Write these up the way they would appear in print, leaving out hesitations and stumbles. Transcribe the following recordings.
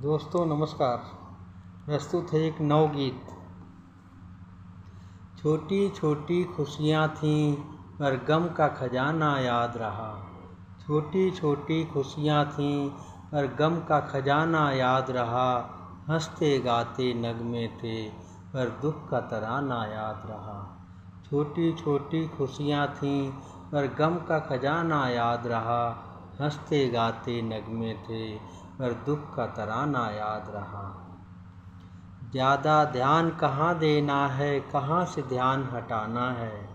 दोस्तों नमस्कार। प्रस्तुत है एक नवगीत। छोटी छोटी खुशियाँ थीं पर गम का खजाना याद रहा। छोटी छोटी खुशियाँ थीं पर गम का खजाना याद रहा। हंसते गाते नगमे थे पर दुख का तराना याद रहा। छोटी छोटी खुशियाँ थीं पर गम का खजाना याद रहा। हंसते गाते नगमे थे पर दुख का तराना याद रहा। ज़्यादा ध्यान कहाँ देना है, कहाँ से ध्यान हटाना है।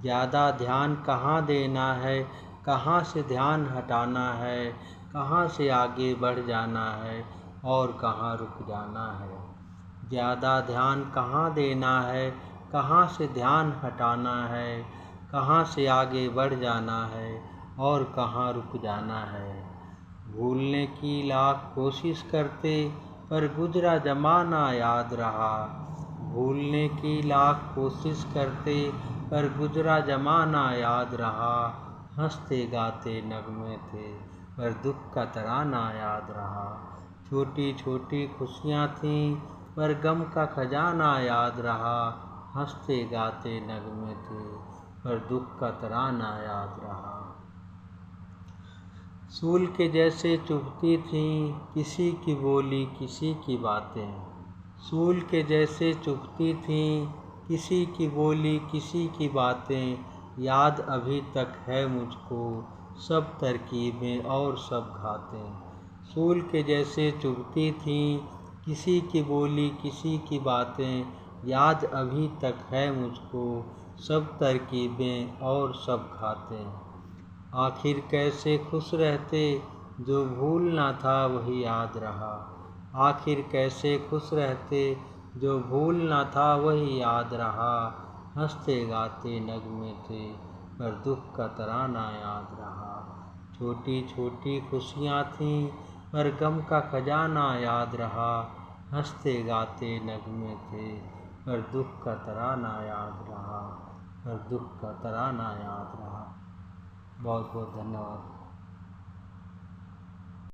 ज़्यादा ध्यान कहाँ देना है, कहाँ से ध्यान हटाना है। कहाँ से आगे बढ़ जाना है और कहाँ रुक जाना है। ज़्यादा ध्यान कहाँ देना है, कहाँ से ध्यान हटाना है। कहाँ से आगे बढ़ जाना है और कहाँ रुक जाना है। भूलने की लाख कोशिश करते पर गुजरा ज़माना याद रहा। भूलने की लाख कोशिश करते पर गुजरा ज़माना याद रहा। हंसते गाते नगमे थे पर दुख का तराना याद रहा। छोटी छोटी खुशियाँ थीं पर गम का खजाना याद रहा। हंसते गाते नगमे थे पर दुख का तराना याद रहा। सूल के जैसे चुभती थीं किसी की बोली किसी की बातें। सूल के जैसे चुभती थीं किसी की बोली किसी की बातें। याद अभी तक है मुझको सब तरकीबें और सब घातें। सूल के जैसे चुभती थीं किसी की बोली किसी की बातें। याद अभी तक है मुझको सब तरकीबें और सब घातें। आखिर कैसे खुश रहते जो भूलना था वही याद रहा। आखिर कैसे खुश रहते जो भूलना था वही याद रहा। हंसते गाते नगमे थे पर दुख का तराना याद रहा। छोटी छोटी खुशियाँ थीं पर गम का खजाना याद रहा। हंसते गाते नगमे थे पर दुख का तराना याद रहा। पर दुख का तराना याद रहा। बहुत बहुत धन्यवाद।